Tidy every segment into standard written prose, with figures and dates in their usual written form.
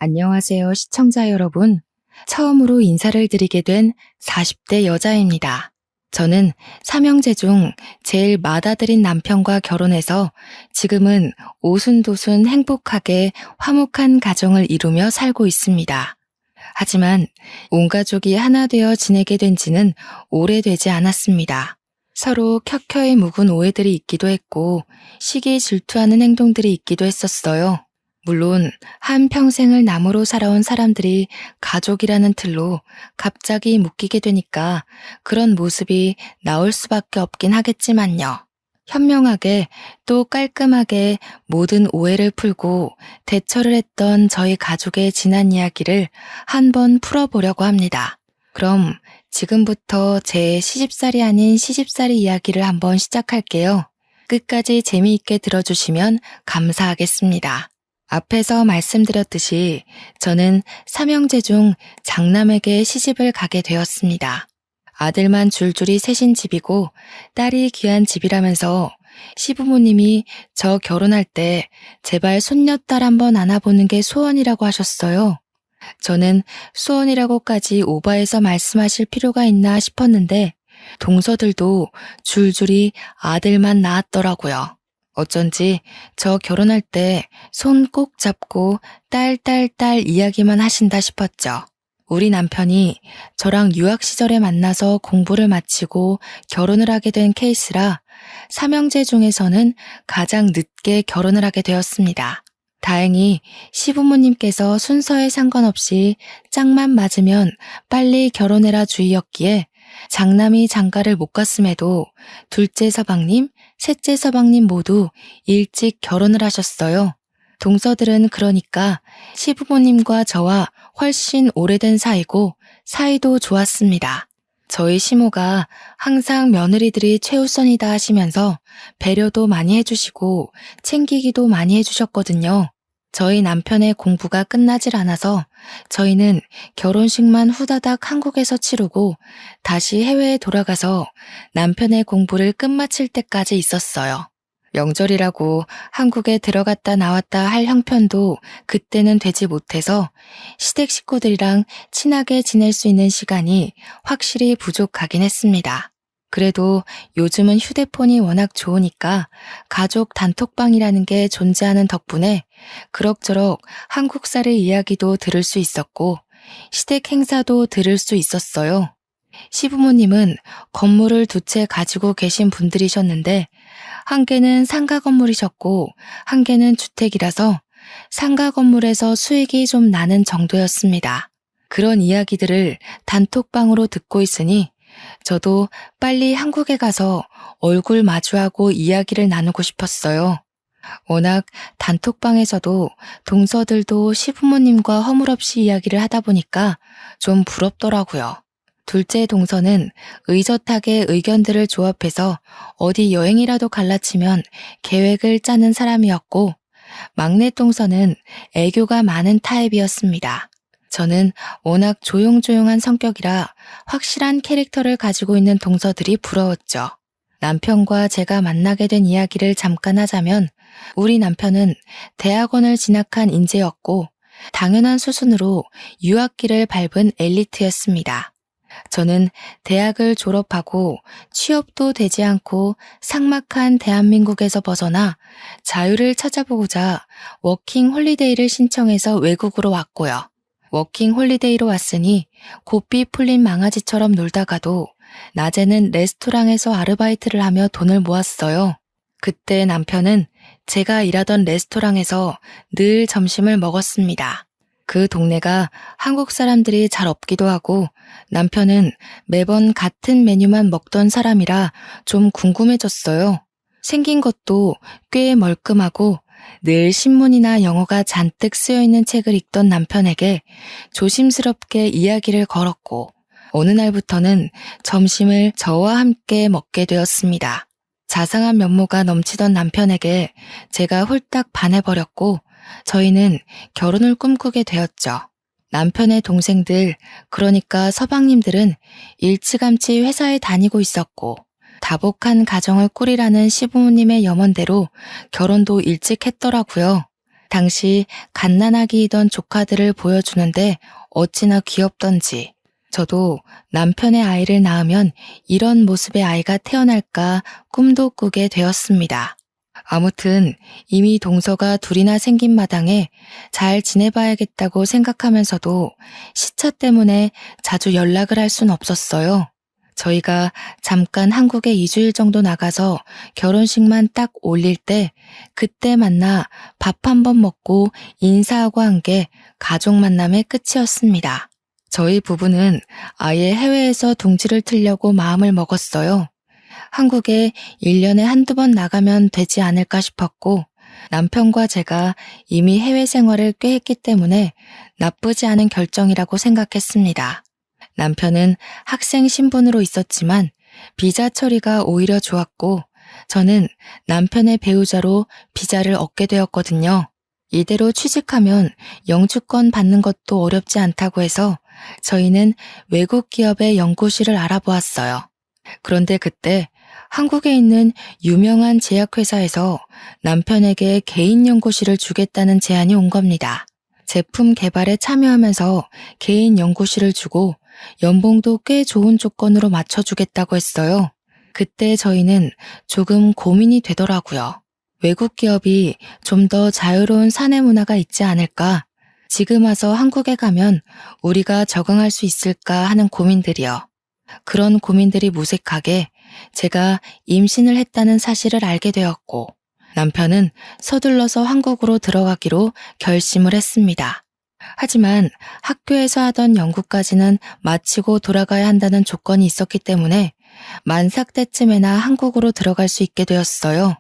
안녕하세요, 시청자 여러분. 처음으로 인사를 드리게 된 40대 여자입니다. 저는 삼형제 중 제일 맏아들인 남편과 결혼해서 지금은 오순도순 행복하게 화목한 가정을 이루며 살고 있습니다. 하지만 온 가족이 하나 되어 지내게 된 지는 오래되지 않았습니다. 서로 켜켜이 묵은 오해들이 있기도 했고 시기 질투하는 행동들이 있기도 했었어요. 물론 한평생을 남으로 살아온 사람들이 가족이라는 틀로 갑자기 묶이게 되니까 그런 모습이 나올 수밖에 없긴 하겠지만요. 현명하게 또 깔끔하게 모든 오해를 풀고 대처를 했던 저희 가족의 지난 이야기를 한번 풀어보려고 합니다. 그럼 지금부터 제 시집살이 아닌 시집살이 이야기를 한번 시작할게요. 끝까지 재미있게 들어주시면 감사하겠습니다. 앞에서 말씀드렸듯이 저는 삼형제 중 장남에게 시집을 가게 되었습니다. 아들만 줄줄이 셋인 집이고 딸이 귀한 집이라면서 시부모님이 저 결혼할 때 제발 손녀딸 한번 안아보는 게 소원이라고 하셨어요. 저는 소원이라고까지 오버해서 말씀하실 필요가 있나 싶었는데 동서들도 줄줄이 아들만 낳았더라고요. 어쩐지 저 결혼할 때 손 꼭 잡고 딸 이야기만 하신다 싶었죠. 우리 남편이 저랑 유학 시절에 만나서 공부를 마치고 결혼을 하게 된 케이스라 삼형제 중에서는 가장 늦게 결혼을 하게 되었습니다. 다행히 시부모님께서 순서에 상관없이 짝만 맞으면 빨리 결혼해라 주의였기에 장남이 장가를 못 갔음에도 둘째 서방님, 셋째 서방님 모두 일찍 결혼을 하셨어요. 동서들은 그러니까 시부모님과 저와 훨씬 오래된 사이고 사이도 좋았습니다. 저희 시모가 항상 며느리들이 최우선이다 하시면서 배려도 많이 해주시고 챙기기도 많이 해주셨거든요. 저희 남편의 공부가 끝나질 않아서 저희는 결혼식만 후다닥 한국에서 치르고 다시 해외에 돌아가서 남편의 공부를 끝마칠 때까지 있었어요. 명절이라고 한국에 들어갔다 나왔다 할 형편도 그때는 되지 못해서 시댁 식구들이랑 친하게 지낼 수 있는 시간이 확실히 부족하긴 했습니다. 그래도 요즘은 휴대폰이 워낙 좋으니까 가족 단톡방이라는 게 존재하는 덕분에 그럭저럭 한국살의 이야기도 들을 수 있었고 시댁 행사도 들을 수 있었어요. 시부모님은 건물을 두 채 가지고 계신 분들이셨는데 한 개는 상가 건물이셨고 한 개는 주택이라서 상가 건물에서 수익이 좀 나는 정도였습니다. 그런 이야기들을 단톡방으로 듣고 있으니 저도 빨리 한국에 가서 얼굴 마주하고 이야기를 나누고 싶었어요. 워낙 단톡방에서도 동서들도 시부모님과 허물없이 이야기를 하다 보니까 좀 부럽더라고요. 둘째 동서는 의젓하게 의견들을 조합해서 어디 여행이라도 갈라치면 계획을 짜는 사람이었고 막내 동서는 애교가 많은 타입이었습니다. 저는 워낙 조용조용한 성격이라 확실한 캐릭터를 가지고 있는 동서들이 부러웠죠. 남편과 제가 만나게 된 이야기를 잠깐 하자면 우리 남편은 대학원을 진학한 인재였고 당연한 수순으로 유학길을 밟은 엘리트였습니다. 저는 대학을 졸업하고 취업도 되지 않고 삭막한 대한민국에서 벗어나 자유를 찾아보고자 워킹 홀리데이를 신청해서 외국으로 왔고요. 워킹 홀리데이로 왔으니 고삐 풀린 망아지처럼 놀다가도 낮에는 레스토랑에서 아르바이트를 하며 돈을 모았어요. 그때 남편은 제가 일하던 레스토랑에서 늘 점심을 먹었습니다. 그 동네가 한국 사람들이 잘 없기도 하고 남편은 매번 같은 메뉴만 먹던 사람이라 좀 궁금해졌어요. 생긴 것도 꽤 멀끔하고 늘 신문이나 영어가 잔뜩 쓰여있는 책을 읽던 남편에게 조심스럽게 이야기를 걸었고 어느 날부터는 점심을 저와 함께 먹게 되었습니다. 자상한 면모가 넘치던 남편에게 제가 홀딱 반해버렸고 저희는 결혼을 꿈꾸게 되었죠. 남편의 동생들, 그러니까 서방님들은 일찌감치 회사에 다니고 있었고 다복한 가정을 꾸리라는 시부모님의 염원대로 결혼도 일찍 했더라고요. 당시 갓난아기이던 조카들을 보여주는데 어찌나 귀엽던지 저도 남편의 아이를 낳으면 이런 모습의 아이가 태어날까 꿈도 꾸게 되었습니다. 아무튼 이미 동서가 둘이나 생긴 마당에 잘 지내봐야겠다고 생각하면서도 시차 때문에 자주 연락을 할 순 없었어요. 저희가 잠깐 한국에 2주일 정도 나가서 결혼식만 딱 올릴 때 그때 만나 밥 한 번 먹고 인사하고 한 게 가족 만남의 끝이었습니다. 저희 부부는 아예 해외에서 둥지를 틀려고 마음을 먹었어요. 한국에 1년에 한두 번 나가면 되지 않을까 싶었고 남편과 제가 이미 해외 생활을 꽤 했기 때문에 나쁘지 않은 결정이라고 생각했습니다. 남편은 학생 신분으로 있었지만 비자 처리가 오히려 좋았고 저는 남편의 배우자로 비자를 얻게 되었거든요. 이대로 취직하면 영주권 받는 것도 어렵지 않다고 해서 저희는 외국 기업의 연구실을 알아보았어요. 그런데 그때 한국에 있는 유명한 제약회사에서 남편에게 개인 연구실을 주겠다는 제안이 온 겁니다. 제품 개발에 참여하면서 개인 연구실을 주고 연봉도 꽤 좋은 조건으로 맞춰주겠다고 했어요. 그때 저희는 조금 고민이 되더라고요. 외국 기업이 좀 더 자유로운 사내 문화가 있지 않을까? 지금 와서 한국에 가면 우리가 적응할 수 있을까 하는 고민들이요. 그런 고민들이 무색하게 제가 임신을 했다는 사실을 알게 되었고 남편은 서둘러서 한국으로 들어가기로 결심을 했습니다. 하지만 학교에서 하던 연구까지는 마치고 돌아가야 한다는 조건이 있었기 때문에 만삭 때쯤에나 한국으로 들어갈 수 있게 되었어요.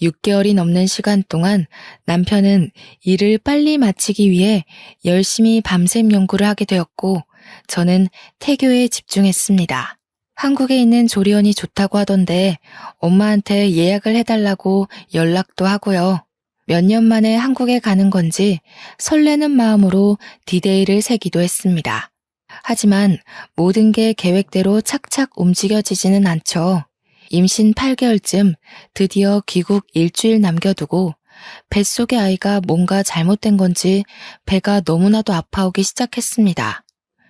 6개월이 넘는 시간 동안 남편은 일을 빨리 마치기 위해 열심히 밤샘 연구를 하게 되었고 저는 태교에 집중했습니다. 한국에 있는 조리원이 좋다고 하던데 엄마한테 예약을 해달라고 연락도 하고요. 몇 년 만에 한국에 가는 건지 설레는 마음으로 디데이를 세기도 했습니다. 하지만 모든 게 계획대로 착착 움직여지지는 않죠. 임신 8개월쯤 드디어 귀국 일주일 남겨두고 뱃속의 아이가 뭔가 잘못된 건지 배가 너무나도 아파오기 시작했습니다.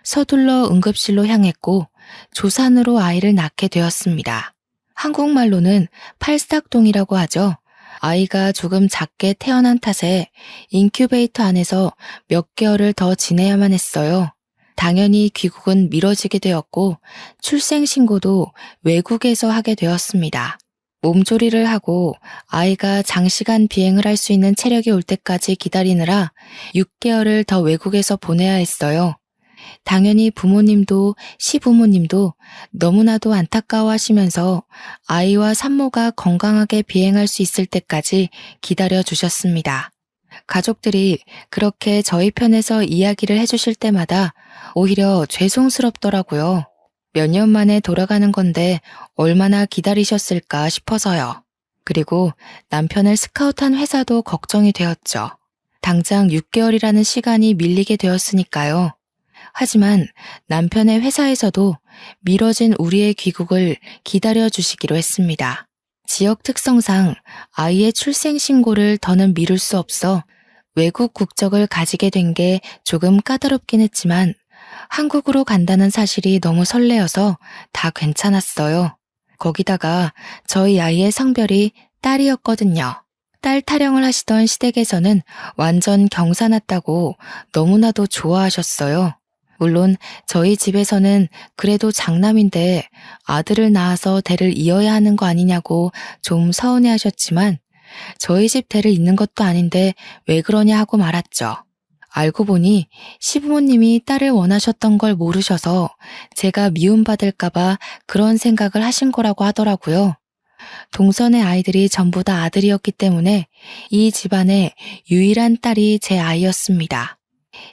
서둘러 응급실로 향했고 조산으로 아이를 낳게 되었습니다. 한국말로는 팔싹동이라고 하죠. 아이가 조금 작게 태어난 탓에 인큐베이터 안에서 몇 개월을 더 지내야만 했어요. 당연히 귀국은 미뤄지게 되었고 출생신고도 외국에서 하게 되었습니다. 몸조리를 하고 아이가 장시간 비행을 할 수 있는 체력이 올 때까지 기다리느라 6개월을 더 외국에서 보내야 했어요. 당연히 부모님도 시부모님도 너무나도 안타까워하시면서 아이와 산모가 건강하게 비행할 수 있을 때까지 기다려 주셨습니다. 가족들이 그렇게 저희 편에서 이야기를 해주실 때마다 오히려 죄송스럽더라고요. 몇 년 만에 돌아가는 건데 얼마나 기다리셨을까 싶어서요. 그리고 남편을 스카우트한 회사도 걱정이 되었죠. 당장 6개월이라는 시간이 밀리게 되었으니까요. 하지만 남편의 회사에서도 미뤄진 우리의 귀국을 기다려 주시기로 했습니다. 지역 특성상 아이의 출생 신고를 더는 미룰 수 없어 외국 국적을 가지게 된 게 조금 까다롭긴 했지만 한국으로 간다는 사실이 너무 설레어서 다 괜찮았어요. 거기다가 저희 아이의 성별이 딸이었거든요. 딸 타령을 하시던 시댁에서는 완전 경사났다고 너무나도 좋아하셨어요. 물론 저희 집에서는 그래도 장남인데 아들을 낳아서 대를 이어야 하는 거 아니냐고 좀 서운해하셨지만 저희 집 대를 잇는 것도 아닌데 왜 그러냐 하고 말았죠. 알고 보니 시부모님이 딸을 원하셨던 걸 모르셔서 제가 미움받을까봐 그런 생각을 하신 거라고 하더라고요. 동선의 아이들이 전부 다 아들이었기 때문에 이 집안의 유일한 딸이 제 아이였습니다.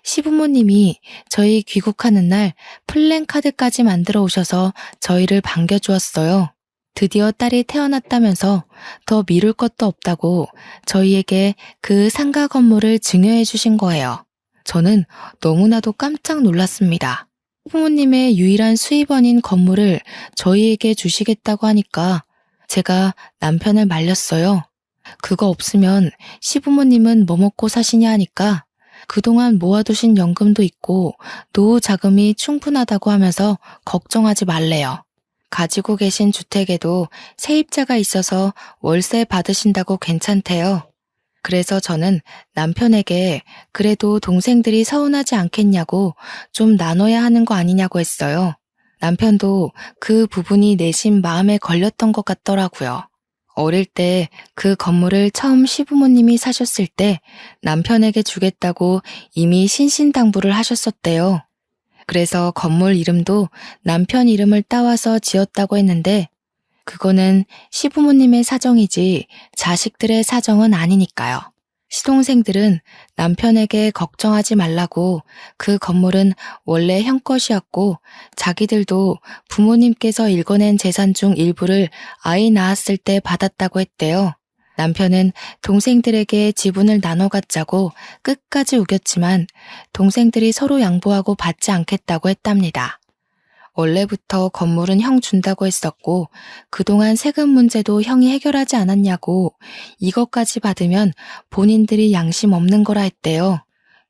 시부모님이 저희 귀국하는 날 플랜카드까지 만들어 오셔서 저희를 반겨주었어요. 드디어 딸이 태어났다면서 더 미룰 것도 없다고 저희에게 그 상가 건물을 증여해 주신 거예요. 저는 너무나도 깜짝 놀랐습니다. 부모님의 유일한 수입원인 건물을 저희에게 주시겠다고 하니까 제가 남편을 말렸어요. 그거 없으면 시부모님은 뭐 먹고 사시냐 하니까 그동안 모아두신 연금도 있고 노후 자금이 충분하다고 하면서 걱정하지 말래요. 가지고 계신 주택에도 세입자가 있어서 월세 받으신다고 괜찮대요. 그래서 저는 남편에게 그래도 동생들이 서운하지 않겠냐고 좀 나눠야 하는 거 아니냐고 했어요. 남편도 그 부분이 내심 마음에 걸렸던 것 같더라고요. 어릴 때 그 건물을 처음 시부모님이 사셨을 때 남편에게 주겠다고 이미 신신당부를 하셨었대요. 그래서 건물 이름도 남편 이름을 따와서 지었다고 했는데 그거는 시부모님의 사정이지 자식들의 사정은 아니니까요. 시동생들은 남편에게 걱정하지 말라고 그 건물은 원래 형 것이었고 자기들도 부모님께서 읽어낸 재산 중 일부를 아이 낳았을 때 받았다고 했대요. 남편은 동생들에게 지분을 나눠 갖자고 끝까지 우겼지만 동생들이 서로 양보하고 받지 않겠다고 했답니다. 원래부터 건물은 형 준다고 했었고 그동안 세금 문제도 형이 해결하지 않았냐고 이것까지 받으면 본인들이 양심 없는 거라 했대요.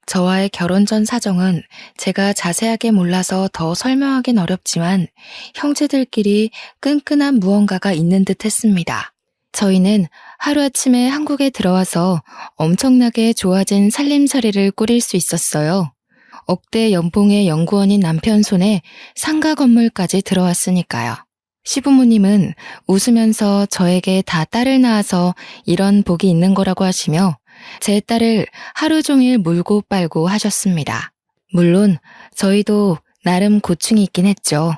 저와의 결혼 전 사정은 제가 자세하게 몰라서 더 설명하긴 어렵지만 형제들끼리 끈끈한 무언가가 있는 듯 했습니다. 저희는 하루아침에 한국에 들어와서 엄청나게 좋아진 살림살이를 꾸릴 수 있었어요. 억대 연봉의 연구원인 남편 손에 상가 건물까지 들어왔으니까요. 시부모님은 웃으면서 저에게 다 딸을 낳아서 이런 복이 있는 거라고 하시며 제 딸을 하루 종일 물고 빨고 하셨습니다. 물론 저희도 나름 고충이 있긴 했죠.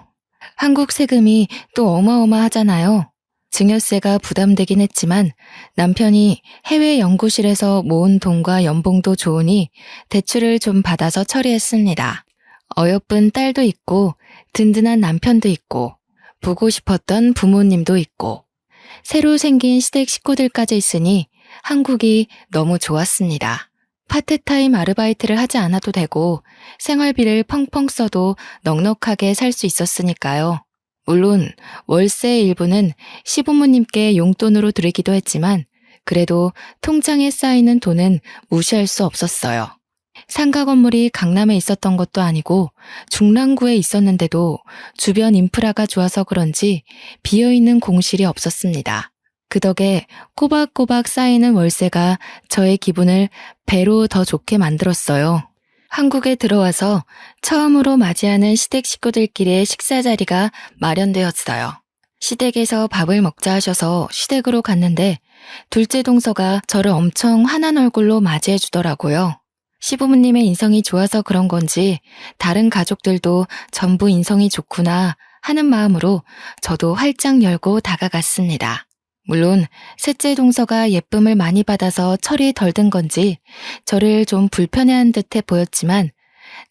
한국 세금이 또 어마어마하잖아요. 증여세가 부담되긴 했지만 남편이 해외 연구실에서 모은 돈과 연봉도 좋으니 대출을 좀 받아서 처리했습니다. 어여쁜 딸도 있고 든든한 남편도 있고 보고 싶었던 부모님도 있고 새로 생긴 시댁 식구들까지 있으니 한국이 너무 좋았습니다. 파트타임 아르바이트를 하지 않아도 되고 생활비를 펑펑 써도 넉넉하게 살 수 있었으니까요. 물론 월세의 일부는 시부모님께 용돈으로 드리기도 했지만 그래도 통장에 쌓이는 돈은 무시할 수 없었어요. 상가 건물이 강남에 있었던 것도 아니고 중랑구에 있었는데도 주변 인프라가 좋아서 그런지 비어있는 공실이 없었습니다. 그 덕에 꼬박꼬박 쌓이는 월세가 저의 기분을 배로 더 좋게 만들었어요. 한국에 들어와서 처음으로 맞이하는 시댁 식구들끼리의 식사 자리가 마련되었어요. 시댁에서 밥을 먹자 하셔서 시댁으로 갔는데 둘째 동서가 저를 엄청 환한 얼굴로 맞이해 주더라고요. 시부모님의 인성이 좋아서 그런 건지 다른 가족들도 전부 인성이 좋구나 하는 마음으로 저도 활짝 열고 다가갔습니다. 물론 셋째 동서가 예쁨을 많이 받아서 철이 덜 든 건지 저를 좀 불편해한 듯해 보였지만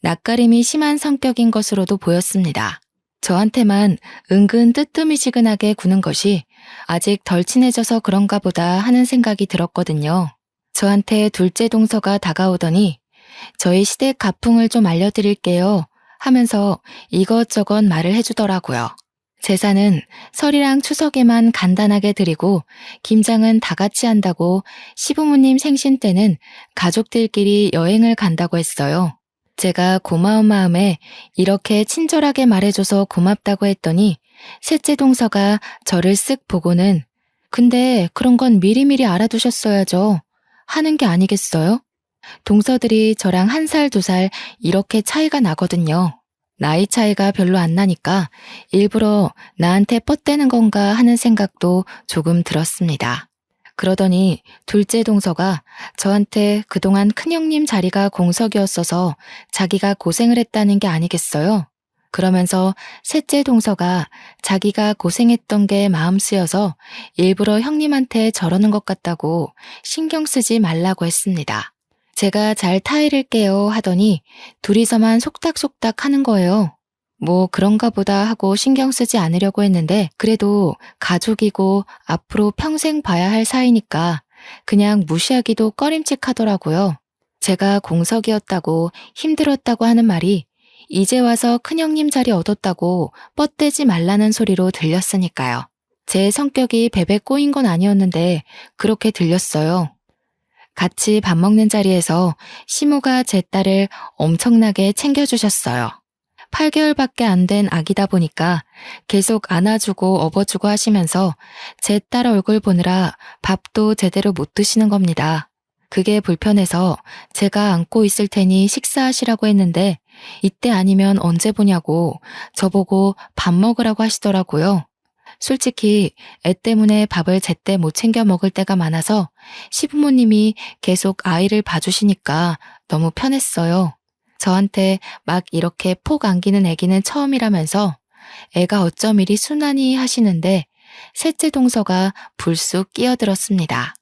낯가림이 심한 성격인 것으로도 보였습니다. 저한테만 은근 뜨뜨미지근하게 구는 것이 아직 덜 친해져서 그런가 보다 하는 생각이 들었거든요. 저한테 둘째 동서가 다가오더니 저희 시댁 가풍을 좀 알려드릴게요 하면서 이것저것 말을 해주더라고요. 제사는 설이랑 추석에만 간단하게 드리고 김장은 다 같이 한다고 시부모님 생신 때는 가족들끼리 여행을 간다고 했어요. 제가 고마운 마음에 이렇게 친절하게 말해줘서 고맙다고 했더니 셋째 동서가 저를 쓱 보고는 근데 그런 건 미리미리 알아두셨어야죠 하는 게 아니겠어요? 동서들이 저랑 1살, 2살 이렇게 차이가 나거든요. 나이 차이가 별로 안 나니까 일부러 나한테 뻗대는 건가 하는 생각도 조금 들었습니다. 그러더니 둘째 동서가 저한테 그동안 큰형님 자리가 공석이었어서 자기가 고생을 했다는 게 아니겠어요? 그러면서 셋째 동서가 자기가 고생했던 게 마음 쓰여서 일부러 형님한테 저러는 것 같다고 신경 쓰지 말라고 했습니다. 제가 잘 타이를게요 하더니 둘이서만 속닥속닥 하는 거예요. 뭐 그런가 보다 하고 신경 쓰지 않으려고 했는데 그래도 가족이고 앞으로 평생 봐야 할 사이니까 그냥 무시하기도 꺼림칙하더라고요. 제가 공석이었다고 힘들었다고 하는 말이 이제 와서 큰형님 자리 얻었다고 뻗대지 말라는 소리로 들렸으니까요. 제 성격이 베베 꼬인 건 아니었는데 그렇게 들렸어요. 같이 밥 먹는 자리에서 시모가 제 딸을 엄청나게 챙겨주셨어요. 8개월밖에 안 된 아기다 보니까 계속 안아주고 업어주고 하시면서 제 딸 얼굴 보느라 밥도 제대로 못 드시는 겁니다. 그게 불편해서 제가 안고 있을 테니 식사하시라고 했는데 이때 아니면 언제 보냐고 저보고 밥 먹으라고 하시더라고요. 솔직히 애 때문에 밥을 제때 못 챙겨 먹을 때가 많아서 시부모님이 계속 아이를 봐주시니까 너무 편했어요. 저한테 막 이렇게 폭 안기는 애기는 처음이라면서 애가 어쩜 이리 순하니 하시는데 셋째 동서가 불쑥 끼어들었습니다.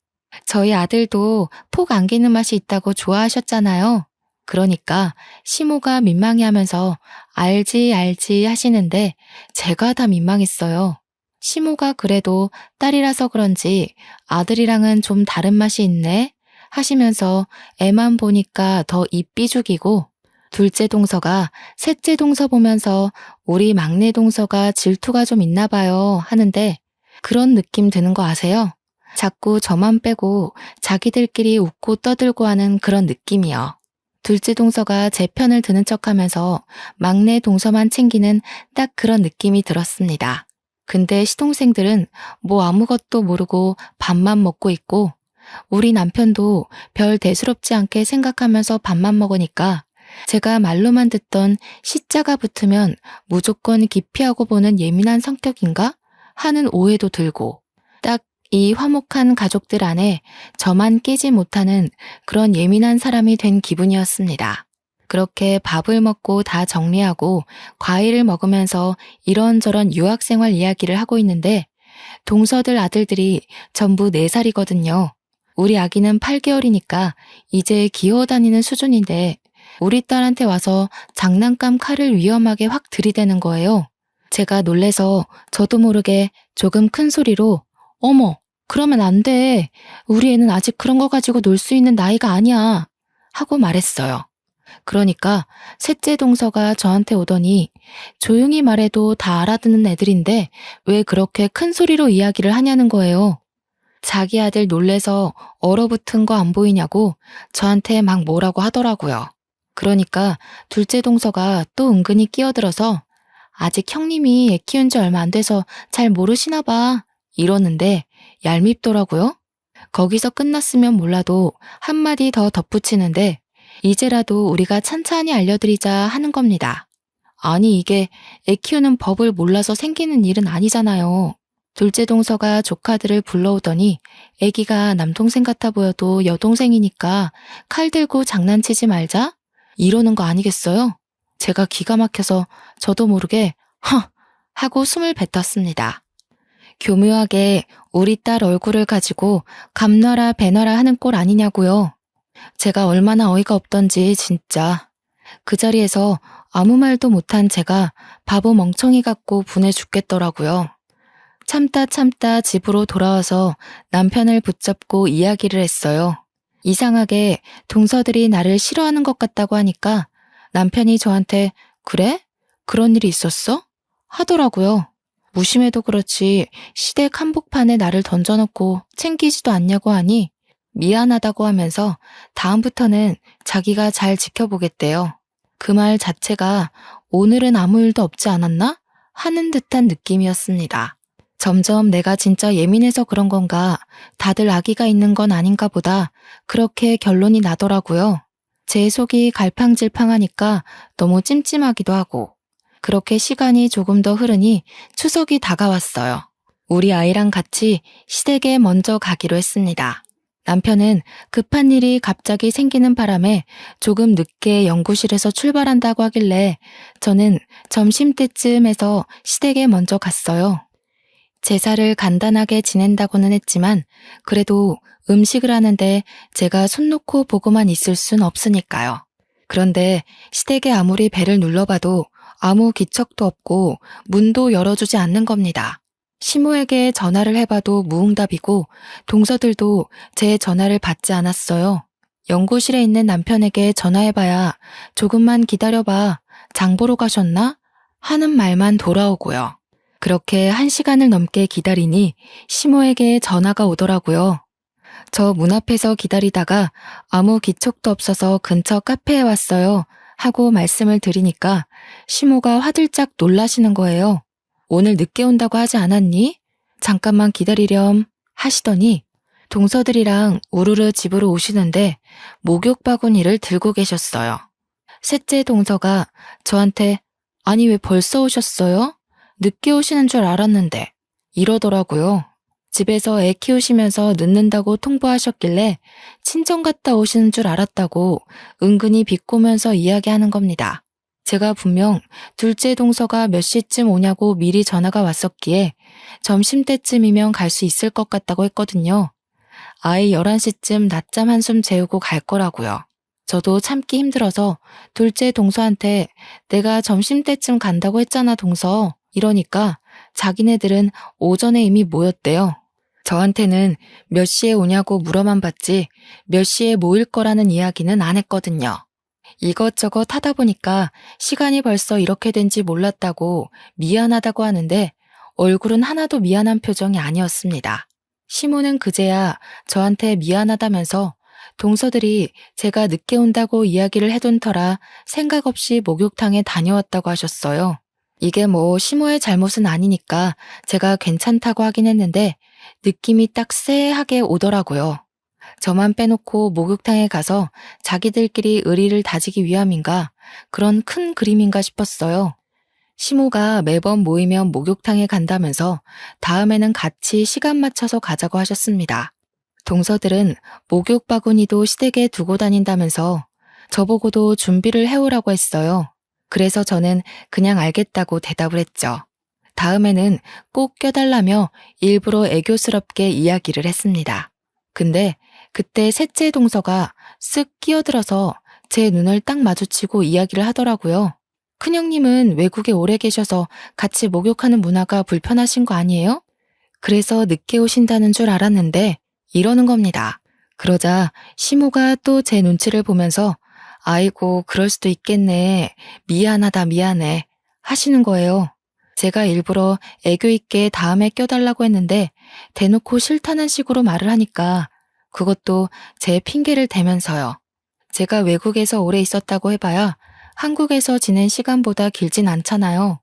저희 아들도 폭 안기는 맛이 있다고 좋아하셨잖아요. 그러니까 시모가 민망해하면서 알지 알지 하시는데 제가 다 민망했어요. 시모가 그래도 딸이라서 그런지 아들이랑은 좀 다른 맛이 있네 하시면서 애만 보니까 더 입 삐죽이고 둘째 동서가 셋째 동서 보면서 우리 막내 동서가 질투가 좀 있나 봐요 하는데 그런 느낌 드는 거 아세요? 자꾸 저만 빼고 자기들끼리 웃고 떠들고 하는 그런 느낌이요. 둘째 동서가 제 편을 드는 척하면서 막내 동서만 챙기는 딱 그런 느낌이 들었습니다. 근데 시동생들은 뭐 아무것도 모르고 밥만 먹고 있고 우리 남편도 별 대수롭지 않게 생각하면서 밥만 먹으니까 제가 말로만 듣던 시자가 붙으면 무조건 기피하고 보는 예민한 성격인가 하는 오해도 들고 딱 이 화목한 가족들 안에 저만 끼지 못하는 그런 예민한 사람이 된 기분이었습니다. 그렇게 밥을 먹고 다 정리하고 과일을 먹으면서 이런저런 유학생활 이야기를 하고 있는데 동서들 아들들이 전부 4살이거든요. 우리 아기는 8개월이니까 이제 기어다니는 수준인데 우리 딸한테 와서 장난감 칼을 위험하게 확 들이대는 거예요. 제가 놀래서 저도 모르게 조금 큰 소리로 어머, 그러면 안 돼. 우리 애는 아직 그런 거 가지고 놀 수 있는 나이가 아니야. 하고 말했어요. 그러니까 셋째 동서가 저한테 오더니 조용히 말해도 다 알아듣는 애들인데 왜 그렇게 큰 소리로 이야기를 하냐는 거예요. 자기 아들 놀래서 얼어붙은 거 안 보이냐고 저한테 막 뭐라고 하더라고요. 그러니까 둘째 동서가 또 은근히 끼어들어서 아직 형님이 애 키운 지 얼마 안 돼서 잘 모르시나 봐 이러는데 얄밉더라고요. 거기서 끝났으면 몰라도 한마디 더 덧붙이는데 이제라도 우리가 찬찬히 알려드리자 하는 겁니다. 아니 이게 애 키우는 법을 몰라서 생기는 일은 아니잖아요. 둘째 동서가 조카들을 불러오더니 애기가 남동생 같아 보여도 여동생이니까 칼 들고 장난치지 말자? 이러는 거 아니겠어요? 제가 기가 막혀서 저도 모르게 허! 하고 숨을 뱉었습니다. 교묘하게 우리 딸 얼굴을 가지고 감놔라 배놔라 하는 꼴 아니냐고요. 제가 얼마나 어이가 없던지 진짜. 그 자리에서 아무 말도 못한 제가 바보 멍청이 같고 분해 죽겠더라고요. 참다 집으로 돌아와서 남편을 붙잡고 이야기를 했어요. 이상하게 동서들이 나를 싫어하는 것 같다고 하니까 남편이 저한테 그래? 그런 일이 있었어? 하더라고요. 무심해도 그렇지 시댁 한복판에 나를 던져놓고 챙기지도 않냐고 하니 미안하다고 하면서 다음부터는 자기가 잘 지켜보겠대요. 그 말 자체가 오늘은 아무 일도 없지 않았나? 하는 듯한 느낌이었습니다. 점점 내가 진짜 예민해서 그런 건가 다들 아기가 있는 건 아닌가 보다 그렇게 결론이 나더라고요. 제 속이 갈팡질팡하니까 너무 찜찜하기도 하고 그렇게 시간이 조금 더 흐르니 추석이 다가왔어요. 우리 아이랑 같이 시댁에 먼저 가기로 했습니다. 남편은 급한 일이 갑자기 생기는 바람에 조금 늦게 연구실에서 출발한다고 하길래 저는 점심때쯤에서 시댁에 먼저 갔어요. 제사를 간단하게 지낸다고는 했지만 그래도 음식을 하는데 제가 손 놓고 보고만 있을 순 없으니까요. 그런데 시댁에 아무리 배를 눌러봐도 아무 기척도 없고 문도 열어주지 않는 겁니다. 시모에게 전화를 해봐도 무응답이고 동서들도 제 전화를 받지 않았어요. 연구실에 있는 남편에게 전화해봐야 조금만 기다려봐. 장 보러 가셨나? 하는 말만 돌아오고요. 그렇게 1시간을 넘게 기다리니 시모에게 전화가 오더라고요. 저 문 앞에서 기다리다가 아무 기척도 없어서 근처 카페에 왔어요. 하고 말씀을 드리니까 시모가 화들짝 놀라시는 거예요. 오늘 늦게 온다고 하지 않았니? 잠깐만 기다리렴 하시더니 동서들이랑 우르르 집으로 오시는데 목욕 바구니를 들고 계셨어요. 셋째 동서가 저한테 아니 왜 벌써 오셨어요? 늦게 오시는 줄 알았는데 이러더라고요. 집에서 애 키우시면서 늦는다고 통보하셨길래 친정 갔다 오시는 줄 알았다고 은근히 비꼬면서 이야기하는 겁니다. 제가 분명 둘째 동서가 몇 시쯤 오냐고 미리 전화가 왔었기에 점심때쯤이면 갈 수 있을 것 같다고 했거든요. 아이 11시쯤 낮잠 한숨 재우고 갈 거라고요. 저도 참기 힘들어서 둘째 동서한테 내가 점심때쯤 간다고 했잖아 동서 이러니까 자기네들은 오전에 이미 모였대요. 저한테는 몇 시에 오냐고 물어만 봤지 몇 시에 모일 거라는 이야기는 안 했거든요. 이것저것 하다 보니까 시간이 벌써 이렇게 된지 몰랐다고 미안하다고 하는데 얼굴은 하나도 미안한 표정이 아니었습니다. 시모는 그제야 저한테 미안하다면서 동서들이 제가 늦게 온다고 이야기를 해둔 터라 생각 없이 목욕탕에 다녀왔다고 하셨어요. 이게 뭐 시모의 잘못은 아니니까 제가 괜찮다고 하긴 했는데 느낌이 딱 쎄하게 오더라고요. 저만 빼놓고 목욕탕에 가서 자기들끼리 의리를 다지기 위함인가 그런 큰 그림인가 싶었어요. 시모가 매번 모이면 목욕탕에 간다면서 다음에는 같이 시간 맞춰서 가자고 하셨습니다. 동서들은 목욕 바구니도 시댁에 두고 다닌다면서 저보고도 준비를 해오라고 했어요. 그래서 저는 그냥 알겠다고 대답을 했죠. 다음에는 꼭 껴달라며 일부러 애교스럽게 이야기를 했습니다. 근데 그때 셋째 동서가 쓱 끼어들어서 제 눈을 딱 마주치고 이야기를 하더라고요. 큰형님은 외국에 오래 계셔서 같이 목욕하는 문화가 불편하신 거 아니에요? 그래서 늦게 오신다는 줄 알았는데 이러는 겁니다. 그러자 시모가 또 제 눈치를 보면서 아이고 그럴 수도 있겠네. 미안하다 미안해 하시는 거예요. 제가 일부러 애교 있게 다음에 껴달라고 했는데 대놓고 싫다는 식으로 말을 하니까 그것도 제 핑계를 대면서요. 제가 외국에서 오래 있었다고 해봐야 한국에서 지낸 시간보다 길진 않잖아요.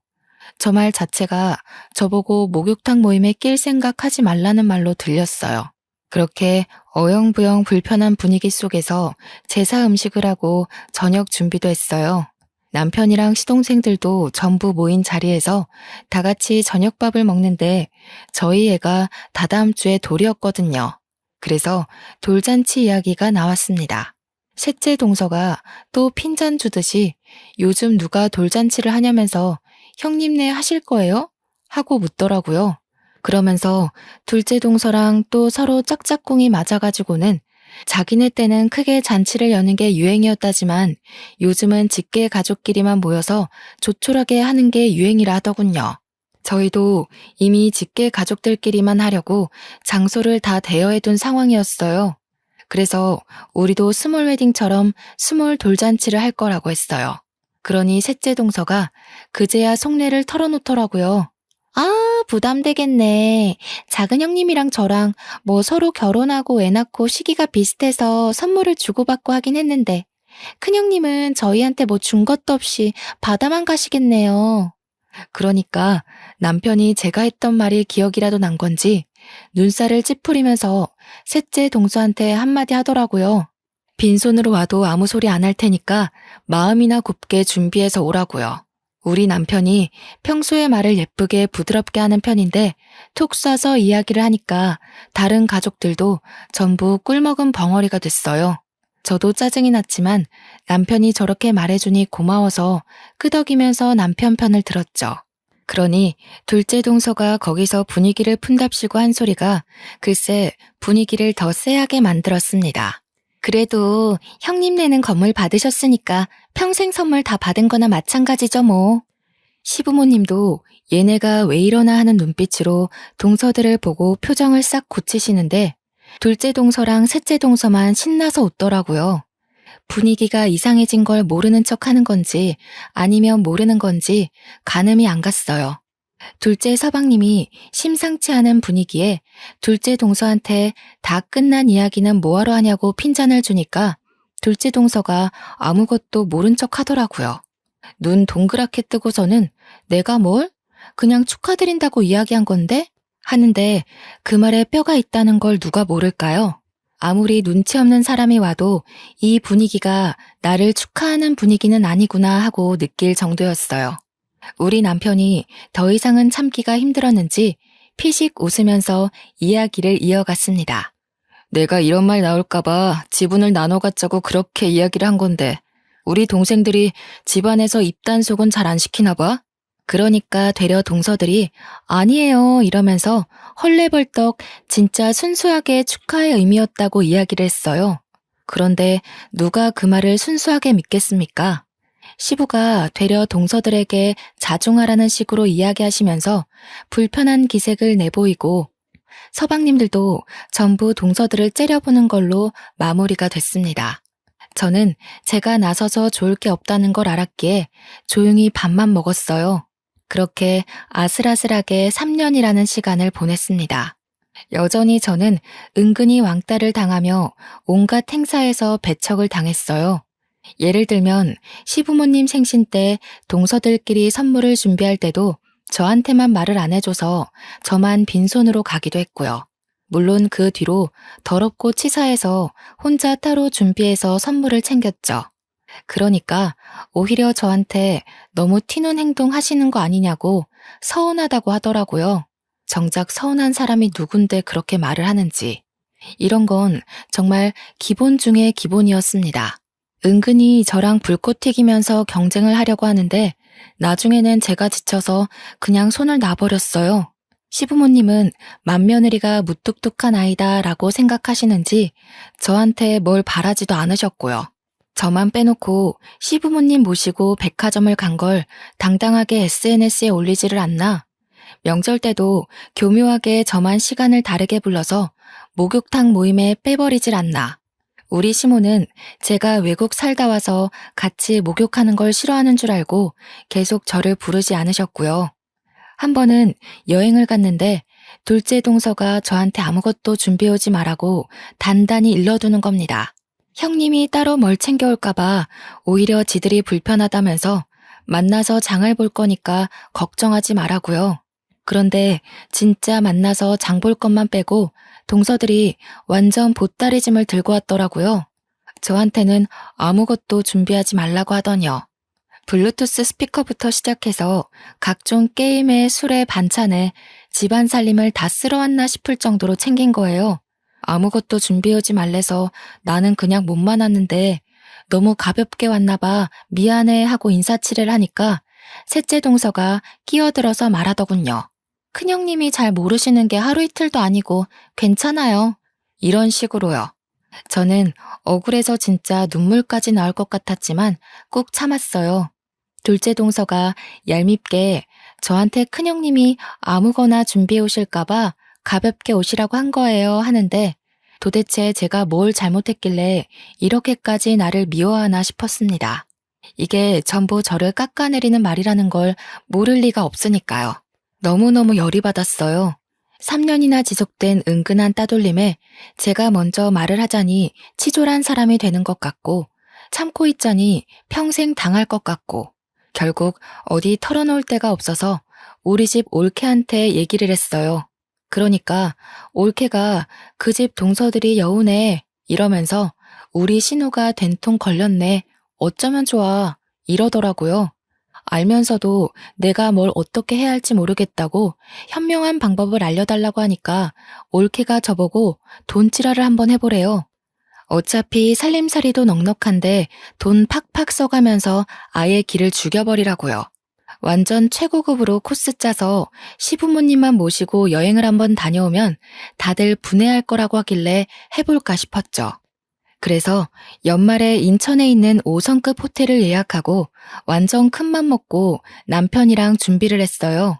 저 말 자체가 저보고 목욕탕 모임에 낄 생각하지 말라는 말로 들렸어요. 그렇게 어영부영 불편한 분위기 속에서 제사 음식을 하고 저녁 준비도 했어요. 남편이랑 시동생들도 전부 모인 자리에서 다 같이 저녁밥을 먹는데 저희 애가 다다음 주에 돌이었거든요. 그래서 돌잔치 이야기가 나왔습니다. 셋째 동서가 또 핀잔 주듯이 요즘 누가 돌잔치를 하냐면서 형님네 하실 거예요? 하고 묻더라고요. 그러면서 둘째 동서랑 또 서로 짝짝꿍이 맞아가지고는 자기네 때는 크게 잔치를 여는 게 유행이었다지만 요즘은 직계 가족끼리만 모여서 조촐하게 하는 게 유행이라 하더군요. 저희도 이미 직계 가족들끼리만 하려고 장소를 다 대여해둔 상황이었어요. 그래서 우리도 스몰 웨딩처럼 스몰 돌잔치를 할 거라고 했어요. 그러니 셋째 동서가 그제야 속내를 털어놓더라고요. 아, 부담되겠네. 작은 형님이랑 저랑 뭐 서로 결혼하고 애 낳고 시기가 비슷해서 선물을 주고받고 하긴 했는데 큰 형님은 저희한테 뭐 준 것도 없이 받아만 가시겠네요. 그러니까 남편이 제가 했던 말이 기억이라도 난 건지 눈살을 찌푸리면서 셋째 동서한테 한마디 하더라고요. 빈손으로 와도 아무 소리 안 할 테니까 마음이나 곱게 준비해서 오라고요. 우리 남편이 평소에 말을 예쁘게 부드럽게 하는 편인데 툭 쏴서 이야기를 하니까 다른 가족들도 전부 꿀먹은 벙어리가 됐어요. 저도 짜증이 났지만 남편이 저렇게 말해주니 고마워서 끄덕이면서 남편 편을 들었죠. 그러니 둘째 동서가 거기서 분위기를 푼답시고 한 소리가 글쎄 분위기를 더 쎄하게 만들었습니다. 그래도 형님네는 건물 받으셨으니까 평생 선물 다 받은 거나 마찬가지죠 뭐. 시부모님도 얘네가 왜 이러나 하는 눈빛으로 동서들을 보고 표정을 싹 고치시는데 둘째 동서랑 셋째 동서만 신나서 웃더라고요. 분위기가 이상해진 걸 모르는 척 하는 건지 아니면 모르는 건지 가늠이 안 갔어요. 둘째 서방님이 심상치 않은 분위기에 둘째 동서한테 다 끝난 이야기는 뭐하러 하냐고 핀잔을 주니까 둘째 동서가 아무것도 모른 척 하더라고요. 눈 동그랗게 뜨고서는 내가 뭘? 그냥 축하드린다고 이야기한 건데? 하는데 그 말에 뼈가 있다는 걸 누가 모를까요? 아무리 눈치 없는 사람이 와도 이 분위기가 나를 축하하는 분위기는 아니구나 하고 느낄 정도였어요. 우리 남편이 더 이상은 참기가 힘들었는지 피식 웃으면서 이야기를 이어갔습니다. 내가 이런 말 나올까봐 지분을 나눠 갖자고 그렇게 이야기를 한 건데 우리 동생들이 집안에서 입단속은 잘 안 시키나 봐? 그러니까 되려 동서들이 아니에요 이러면서 헐레벌떡 진짜 순수하게 축하의 의미였다고 이야기를 했어요. 그런데 누가 그 말을 순수하게 믿겠습니까? 시부가 되려 동서들에게 자중하라는 식으로 이야기하시면서 불편한 기색을 내보이고 서방님들도 전부 동서들을 째려보는 걸로 마무리가 됐습니다. 저는 제가 나서서 좋을 게 없다는 걸 알았기에 조용히 밥만 먹었어요. 그렇게 아슬아슬하게 3년이라는 시간을 보냈습니다. 여전히 저는 은근히 왕따를 당하며 온갖 행사에서 배척을 당했어요. 예를 들면 시부모님 생신 때 동서들끼리 선물을 준비할 때도 저한테만 말을 안 해줘서 저만 빈손으로 가기도 했고요. 물론 그 뒤로 더럽고 치사해서 혼자 따로 준비해서 선물을 챙겼죠. 그러니까 오히려 저한테 너무 튀는 행동 하시는 거 아니냐고 서운하다고 하더라고요. 정작 서운한 사람이 누군데 그렇게 말을 하는지. 이런 건 정말 기본 중에 기본이었습니다. 은근히 저랑 불꽃 튀기면서 경쟁을 하려고 하는데 나중에는 제가 지쳐서 그냥 손을 놔버렸어요. 시부모님은 맏며느리가 무뚝뚝한 아이다 라고 생각하시는지 저한테 뭘 바라지도 않으셨고요. 저만 빼놓고 시부모님 모시고 백화점을 간 걸 당당하게 SNS에 올리지를 않나? 명절 때도 교묘하게 저만 시간을 다르게 불러서 목욕탕 모임에 빼버리질 않나? 우리 시모는 제가 외국 살다 와서 같이 목욕하는 걸 싫어하는 줄 알고 계속 저를 부르지 않으셨고요. 한 번은 여행을 갔는데 둘째 동서가 저한테 아무것도 준비해오지 말라고 단단히 일러두는 겁니다. 형님이 따로 뭘 챙겨올까봐 오히려 지들이 불편하다면서 만나서 장을 볼 거니까 걱정하지 말라고요. 그런데 진짜 만나서 장 볼 것만 빼고 동서들이 완전 보따리짐을 들고 왔더라고요. 저한테는 아무것도 준비하지 말라고 하더니요. 블루투스 스피커부터 시작해서 각종 게임에 술에 반찬에 집안 살림을 다 쓸어왔나 싶을 정도로 챙긴 거예요. 아무것도 준비하지 말래서 나는 그냥 몸만 왔는데 너무 가볍게 왔나 봐 미안해 하고 인사치레를 하니까 셋째 동서가 끼어들어서 말하더군요. 큰형님이 잘 모르시는 게 하루 이틀도 아니고 괜찮아요. 이런 식으로요. 저는 억울해서 진짜 눈물까지 나올 것 같았지만 꾹 참았어요. 둘째 동서가 얄밉게 저한테 큰형님이 아무거나 준비해 오실까봐 가볍게 오시라고 한 거예요 하는데 도대체 제가 뭘 잘못했길래 이렇게까지 나를 미워하나 싶었습니다. 이게 전부 저를 깎아내리는 말이라는 걸 모를 리가 없으니까요. 너무너무 열이 받았어요. 3년이나 지속된 은근한 따돌림에 제가 먼저 말을 하자니 치졸한 사람이 되는 것 같고 참고 있자니 평생 당할 것 같고 결국 어디 털어놓을 데가 없어서 우리 집 올케한테 얘기를 했어요. 그러니까 올케가 그 집 동서들이 여우네 이러면서 우리 신우가 된통 걸렸네 어쩌면 좋아 이러더라고요. 알면서도 내가 뭘 어떻게 해야 할지 모르겠다고 현명한 방법을 알려달라고 하니까 올케가 저보고 돈지랄을 한번 해보래요. 어차피 살림살이도 넉넉한데 돈 팍팍 써가면서 아예 길을 죽여버리라고요. 완전 최고급으로 코스 짜서 시부모님만 모시고 여행을 한번 다녀오면 다들 분해할 거라고 하길래 해볼까 싶었죠. 그래서 연말에 인천에 있는 5성급 호텔을 예약하고 완전 큰맘 먹고 남편이랑 준비를 했어요.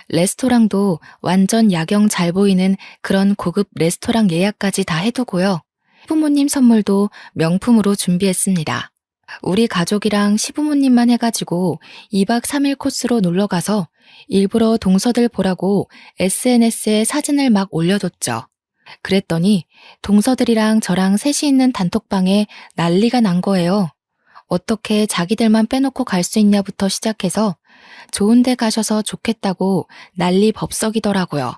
레스토랑도 완전 야경 잘 보이는 그런 고급 레스토랑 예약까지 다 해두고요. 시부모님 선물도 명품으로 준비했습니다. 우리 가족이랑 시부모님만 해가지고 2박 3일 코스로 놀러가서 일부러 동서들 보라고 SNS에 사진을 막 올려뒀죠. 그랬더니 동서들이랑 저랑 셋이 있는 단톡방에 난리가 난 거예요. 어떻게 자기들만 빼놓고 갈 수 있냐부터 시작해서 좋은 데 가셔서 좋겠다고 난리 법석이더라고요.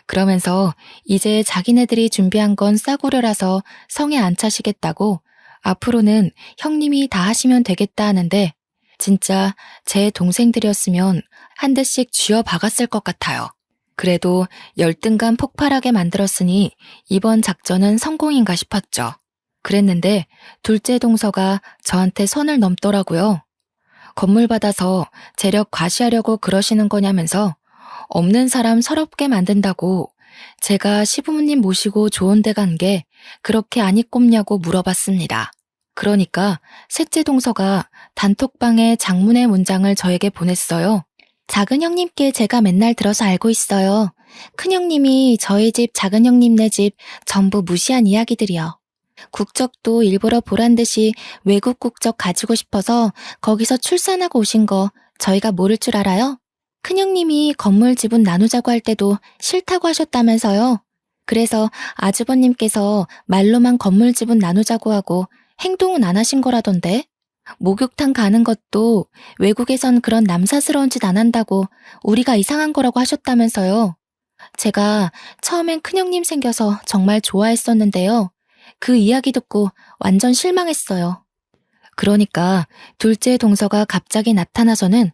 그러면서 이제 자기네들이 준비한 건 싸구려라서 성에 안 차시겠다고 앞으로는 형님이 다 하시면 되겠다 하는데 진짜 제 동생들이었으면 한 대씩 쥐어 박았을 것 같아요. 그래도 열등감 폭발하게 만들었으니 이번 작전은 성공인가 싶었죠. 그랬는데 둘째 동서가 저한테 선을 넘더라고요. 건물 받아서 재력 과시하려고 그러시는 거냐면서 없는 사람 서럽게 만든다고 제가 시부모님 모시고 좋은 데 간 게 그렇게 안이 꼽냐고 물어봤습니다. 그러니까 셋째 동서가 단톡방에 장문의 문장을 저에게 보냈어요. 작은 형님께 제가 맨날 들어서 알고 있어요. 큰 형님이 저희 집 작은 형님네 집 전부 무시한 이야기들이요. 국적도 일부러 보란 듯이 외국 국적 가지고 싶어서 거기서 출산하고 오신 거 저희가 모를 줄 알아요? 큰형님이 건물 지분 나누자고 할 때도 싫다고 하셨다면서요. 그래서 아주버님께서 말로만 건물 지분 나누자고 하고 행동은 안 하신 거라던데. 목욕탕 가는 것도 외국에선 그런 남사스러운 짓 안 한다고 우리가 이상한 거라고 하셨다면서요. 제가 처음엔 큰형님 생겨서 정말 좋아했었는데요. 그 이야기 듣고 완전 실망했어요. 그러니까 둘째 동서가 갑자기 나타나서는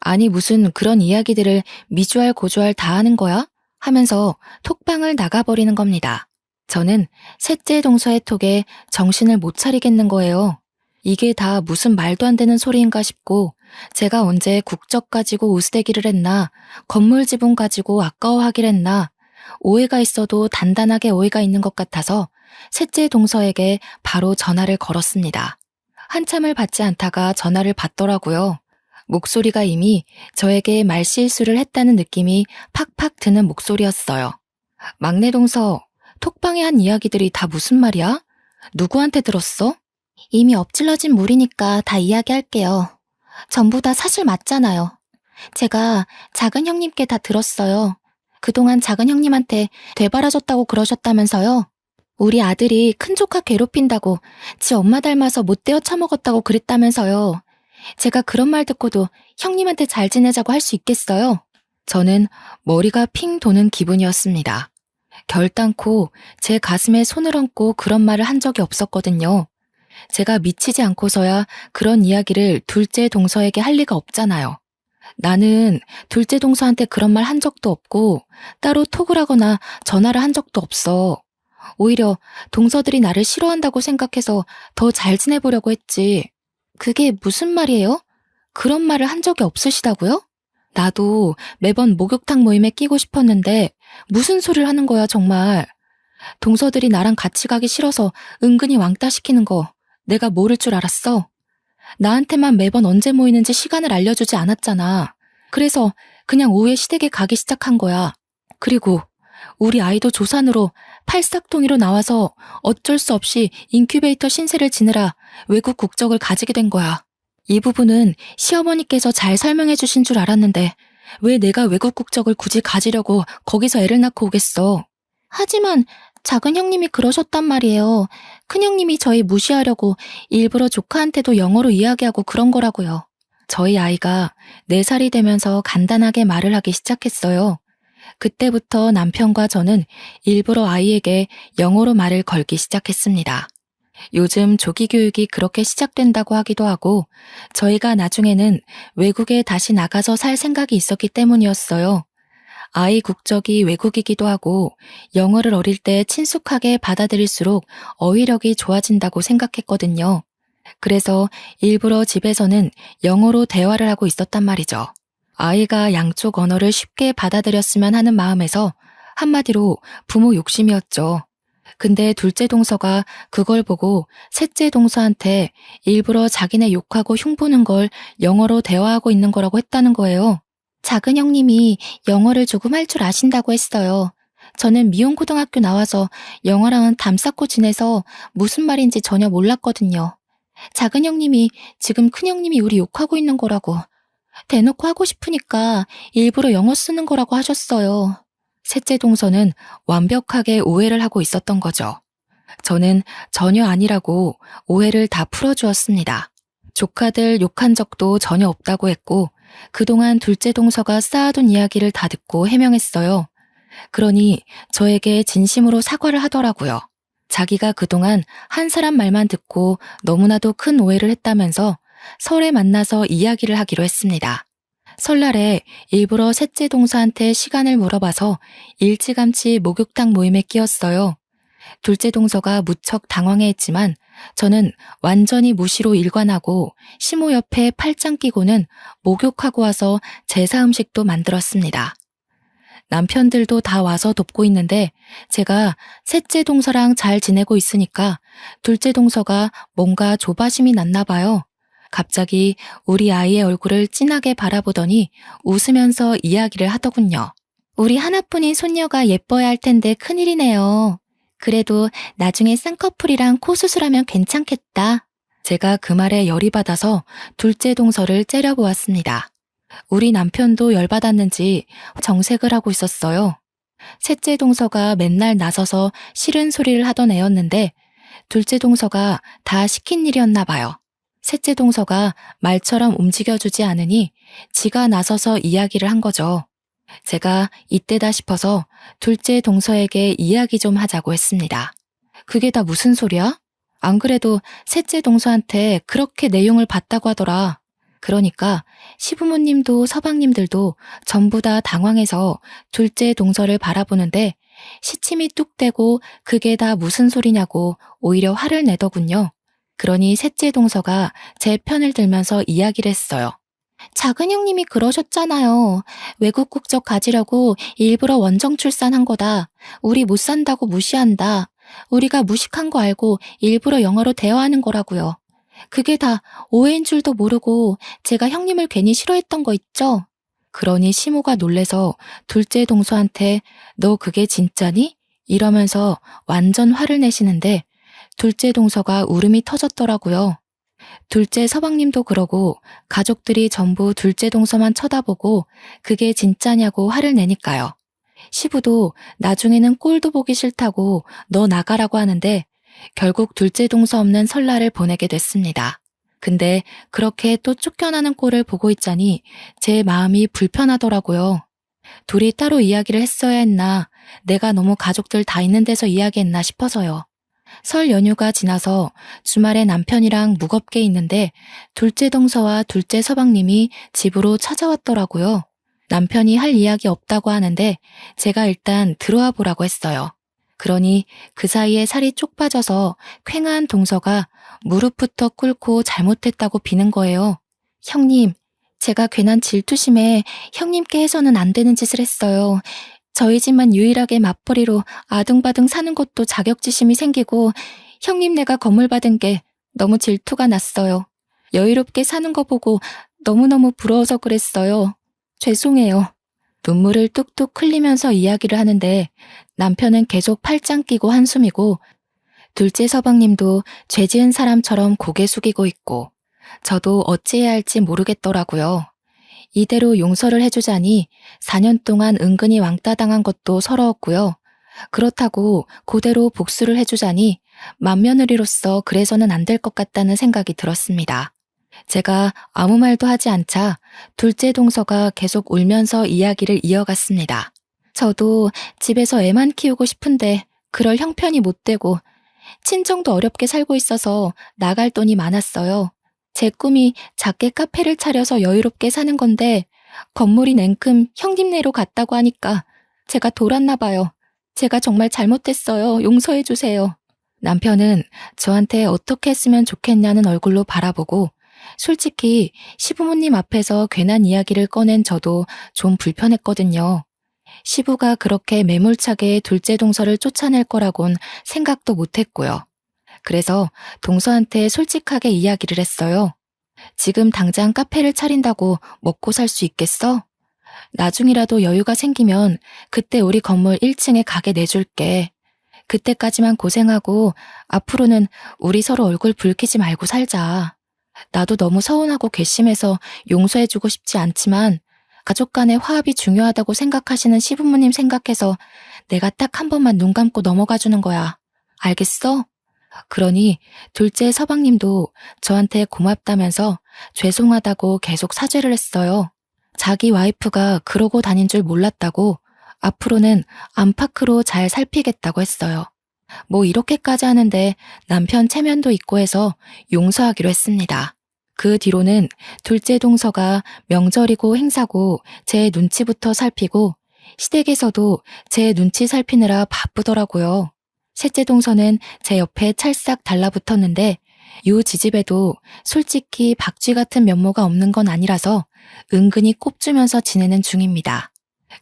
아니 무슨 그런 이야기들을 미주알 고주알 다 하는 거야? 하면서 톡방을 나가버리는 겁니다. 저는 셋째 동서의 톡에 정신을 못 차리겠는 거예요. 이게 다 무슨 말도 안 되는 소리인가 싶고 제가 언제 국적 가지고 우스대기를 했나 건물 지분 가지고 아까워하기를 했나 오해가 있어도 단단하게 오해가 있는 것 같아서 셋째 동서에게 바로 전화를 걸었습니다. 한참을 받지 않다가 전화를 받더라고요. 목소리가 이미 저에게 말실수를 했다는 느낌이 팍팍 드는 목소리였어요. 막내 동서, 톡방에 한 이야기들이 다 무슨 말이야? 누구한테 들었어? 이미 엎질러진 물이니까 다 이야기할게요. 전부 다 사실 맞잖아요. 제가 작은 형님께 다 들었어요. 그동안 작은 형님한테 되바라졌다고 그러셨다면서요. 우리 아들이 큰 조카 괴롭힌다고 지 엄마 닮아서 못 되어 처먹었다고 그랬다면서요. 제가 그런 말 듣고도 형님한테 잘 지내자고 할 수 있겠어요? 저는 머리가 핑 도는 기분이었습니다. 결단코 제 가슴에 손을 얹고 그런 말을 한 적이 없었거든요. 제가 미치지 않고서야 그런 이야기를 둘째 동서에게 할 리가 없잖아요. 나는 둘째 동서한테 그런 말 한 적도 없고 따로 톡을 하거나 전화를 한 적도 없어. 오히려 동서들이 나를 싫어한다고 생각해서 더 잘 지내보려고 했지. 그게 무슨 말이에요? 그런 말을 한 적이 없으시다고요? 나도 매번 목욕탕 모임에 끼고 싶었는데 무슨 소리를 하는 거야 정말. 동서들이 나랑 같이 가기 싫어서 은근히 왕따 시키는 거 내가 모를 줄 알았어? 나한테만 매번 언제 모이는지 시간을 알려주지 않았잖아. 그래서 그냥 오후에 시댁에 가기 시작한 거야. 그리고 우리 아이도 조산으로 팔싹동이로 나와서 어쩔 수 없이 인큐베이터 신세를 지느라 외국 국적을 가지게 된 거야. 이 부분은 시어머니께서 잘 설명해 주신 줄 알았는데 왜 내가 외국 국적을 굳이 가지려고 거기서 애를 낳고 오겠어. 하지만 작은 형님이 그러셨단 말이에요. 큰 형님이 저희 무시하려고 일부러 조카한테도 영어로 이야기하고 그런 거라고요. 저희 아이가 4살이 되면서 간단하게 말을 하기 시작했어요. 그때부터 남편과 저는 일부러 아이에게 영어로 말을 걸기 시작했습니다. 요즘 조기 교육이 그렇게 시작된다고 하기도 하고 저희가 나중에는 외국에 다시 나가서 살 생각이 있었기 때문이었어요. 아이 국적이 외국이기도 하고 영어를 어릴 때 친숙하게 받아들일수록 어휘력이 좋아진다고 생각했거든요. 그래서 일부러 집에서는 영어로 대화를 하고 있었단 말이죠. 아이가 양쪽 언어를 쉽게 받아들였으면 하는 마음에서 한마디로 부모 욕심이었죠. 근데 둘째 동서가 그걸 보고 셋째 동서한테 일부러 자기네 욕하고 흉보는 걸 영어로 대화하고 있는 거라고 했다는 거예요. 작은 형님이 영어를 조금 할 줄 아신다고 했어요. 저는 미용고등학교 나와서 영어랑은 담 쌓고 지내서 무슨 말인지 전혀 몰랐거든요. 작은 형님이 지금 큰 형님이 우리 욕하고 있는 거라고. 대놓고 하고 싶으니까 일부러 영어 쓰는 거라고 하셨어요. 셋째 동서는 완벽하게 오해를 하고 있었던 거죠. 저는 전혀 아니라고 오해를 다 풀어주었습니다. 조카들 욕한 적도 전혀 없다고 했고 그동안 둘째 동서가 쌓아둔 이야기를 다 듣고 해명했어요. 그러니 저에게 진심으로 사과를 하더라고요. 자기가 그동안 한 사람 말만 듣고 너무나도 큰 오해를 했다면서 설에 만나서 이야기를 하기로 했습니다. 설날에 일부러 셋째 동서한테 시간을 물어봐서 일찌감치 목욕탕 모임에 끼었어요. 둘째 동서가 무척 당황해했지만 저는 완전히 무시로 일관하고 시모 옆에 팔짱 끼고는 목욕하고 와서 제사 음식도 만들었습니다. 남편들도 다 와서 돕고 있는데 제가 셋째 동서랑 잘 지내고 있으니까 둘째 동서가 뭔가 조바심이 났나 봐요. 갑자기 우리 아이의 얼굴을 진하게 바라보더니 웃으면서 이야기를 하더군요. 우리 하나뿐인 손녀가 예뻐야 할 텐데 큰일이네요. 그래도 나중에 쌍꺼풀이랑 코 수술하면 괜찮겠다. 제가 그 말에 열이 받아서 둘째 동서를 째려보았습니다. 우리 남편도 열받았는지 정색을 하고 있었어요. 셋째 동서가 맨날 나서서 싫은 소리를 하던 애였는데 둘째 동서가 다 시킨 일이었나 봐요. 셋째 동서가 말처럼 움직여주지 않으니 지가 나서서 이야기를 한 거죠. 제가 이때다 싶어서 둘째 동서에게 이야기 좀 하자고 했습니다. 그게 다 무슨 소리야? 안 그래도 셋째 동서한테 그렇게 내용을 봤다고 하더라. 그러니까 시부모님도 서방님들도 전부 다 당황해서 둘째 동서를 바라보는데 시침이 뚝 떼고 그게 다 무슨 소리냐고 오히려 화를 내더군요. 그러니 셋째 동서가 제 편을 들면서 이야기를 했어요. 작은 형님이 그러셨잖아요. 외국 국적 가지려고 일부러 원정 출산한 거다. 우리 못 산다고 무시한다. 우리가 무식한 거 알고 일부러 영어로 대화하는 거라고요. 그게 다 오해인 줄도 모르고 제가 형님을 괜히 싫어했던 거 있죠? 그러니 시모가 놀래서 둘째 동서한테 너 그게 진짜니? 이러면서 완전 화를 내시는데 둘째 동서가 울음이 터졌더라고요. 둘째 서방님도 그러고 가족들이 전부 둘째 동서만 쳐다보고 그게 진짜냐고 화를 내니까요. 시부도 나중에는 꼴도 보기 싫다고 너 나가라고 하는데 결국 둘째 동서 없는 설날을 보내게 됐습니다. 근데 그렇게 또 쫓겨나는 꼴을 보고 있자니 제 마음이 불편하더라고요. 둘이 따로 이야기를 했어야 했나, 내가 너무 가족들 다 있는 데서 이야기했나 싶어서요. 설 연휴가 지나서 주말에 남편이랑 무겁게 있는데 둘째 동서와 둘째 서방님이 집으로 찾아왔더라고요. 남편이 할 이야기 없다고 하는데 제가 일단 들어와 보라고 했어요. 그러니 그 사이에 살이 쪽 빠져서 퀭한 동서가 무릎부터 꿇고 잘못했다고 비는 거예요. 형님, 제가 괜한 질투심에 형님께 해서는 안 되는 짓을 했어요. 저희 집만 유일하게 맞벌이로 아등바등 사는 것도 자격지심이 생기고 형님 내가 건물 받은 게 너무 질투가 났어요. 여유롭게 사는 거 보고 너무너무 부러워서 그랬어요. 죄송해요. 눈물을 뚝뚝 흘리면서 이야기를 하는데 남편은 계속 팔짱 끼고 한숨이고 둘째 서방님도 죄 지은 사람처럼 고개 숙이고 있고 저도 어찌해야 할지 모르겠더라고요. 이대로 용서를 해주자니 4년 동안 은근히 왕따 당한 것도 서러웠고요. 그렇다고 그대로 복수를 해주자니 맏며느리로서 그래서는 안 될 것 같다는 생각이 들었습니다. 제가 아무 말도 하지 않자 둘째 동서가 계속 울면서 이야기를 이어갔습니다. 저도 집에서 애만 키우고 싶은데 그럴 형편이 못 되고 친정도 어렵게 살고 있어서 나갈 돈이 많았어요. 제 꿈이 작게 카페를 차려서 여유롭게 사는 건데 건물이 냉큼 형님네로 갔다고 하니까 제가 돌았나 봐요. 제가 정말 잘못했어요. 용서해 주세요. 남편은 저한테 어떻게 했으면 좋겠냐는 얼굴로 바라보고 솔직히 시부모님 앞에서 괜한 이야기를 꺼낸 저도 좀 불편했거든요. 시부가 그렇게 매몰차게 둘째 동서를 쫓아낼 거라곤 생각도 못했고요. 그래서 동서한테 솔직하게 이야기를 했어요. 지금 당장 카페를 차린다고 먹고 살 수 있겠어? 나중이라도 여유가 생기면 그때 우리 건물 1층에 가게 내줄게. 그때까지만 고생하고 앞으로는 우리 서로 얼굴 붉히지 말고 살자. 나도 너무 서운하고 괘씸해서 용서해주고 싶지 않지만 가족 간의 화합이 중요하다고 생각하시는 시부모님 생각해서 내가 딱 한 번만 눈 감고 넘어가 주는 거야. 알겠어? 그러니 둘째 서방님도 저한테 고맙다면서 죄송하다고 계속 사죄를 했어요. 자기 와이프가 그러고 다닌 줄 몰랐다고 앞으로는 안팎으로 잘 살피겠다고 했어요. 뭐 이렇게까지 하는데 남편 체면도 있고 해서 용서하기로 했습니다. 그 뒤로는 둘째 동서가 명절이고 행사고 제 눈치부터 살피고 시댁에서도 제 눈치 살피느라 바쁘더라고요. 셋째 동서는 제 옆에 찰싹 달라붙었는데 요 지집에도 솔직히 박쥐 같은 면모가 없는 건 아니라서 은근히 꼽주면서 지내는 중입니다.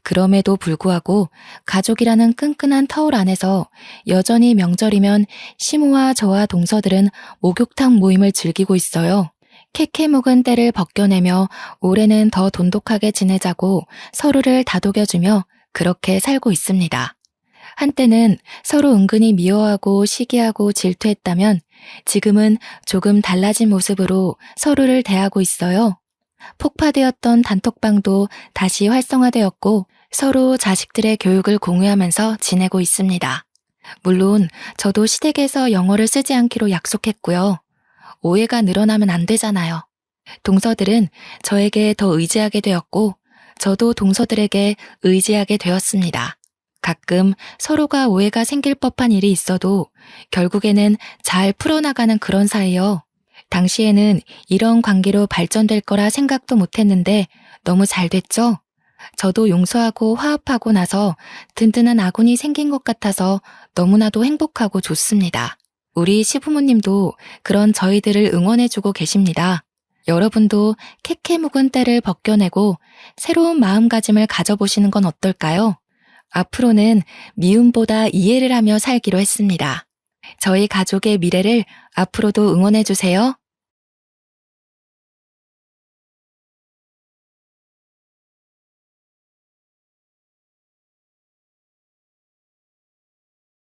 그럼에도 불구하고 가족이라는 끈끈한 터울 안에서 여전히 명절이면 시모와 저와 동서들은 목욕탕 모임을 즐기고 있어요. 캐캐 묵은 때를 벗겨내며 올해는 더 돈독하게 지내자고 서로를 다독여주며 그렇게 살고 있습니다. 한때는 서로 은근히 미워하고 시기하고 질투했다면 지금은 조금 달라진 모습으로 서로를 대하고 있어요. 폭파되었던 단톡방도 다시 활성화되었고 서로 자식들의 교육을 공유하면서 지내고 있습니다. 물론 저도 시댁에서 영어를 쓰지 않기로 약속했고요. 오해가 늘어나면 안 되잖아요. 동서들은 저에게 더 의지하게 되었고 저도 동서들에게 의지하게 되었습니다. 가끔 서로가 오해가 생길 법한 일이 있어도 결국에는 잘 풀어나가는 그런 사이요. 당시에는 이런 관계로 발전될 거라 생각도 못했는데 너무 잘 됐죠? 저도 용서하고 화합하고 나서 든든한 아군이 생긴 것 같아서 너무나도 행복하고 좋습니다. 우리 시부모님도 그런 저희들을 응원해주고 계십니다. 여러분도 캐캐 묵은 때를 벗겨내고 새로운 마음가짐을 가져보시는 건 어떨까요? 앞으로는 미움보다 이해를 하며 살기로 했습니다. 저희 가족의 미래를 앞으로도 응원해주세요.